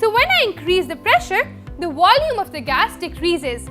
So when I increase the pressure, the volume of the gas decreases.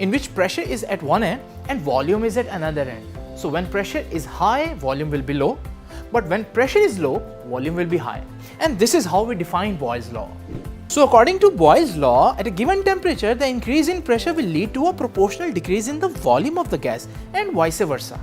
in which pressure is at one end and volume is at another end. So when pressure is high, volume will be low, but when pressure is low, volume will be high. And this is how we define Boyle's law. So according to Boyle's law, at a given temperature, the increase in pressure will lead to a proportional decrease in the volume of the gas and vice versa.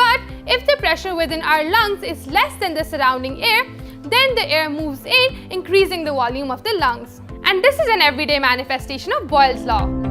But if the pressure within our lungs is less than the surrounding air, then the air moves in, increasing the volume of the lungs. And this is an everyday manifestation of Boyle's law.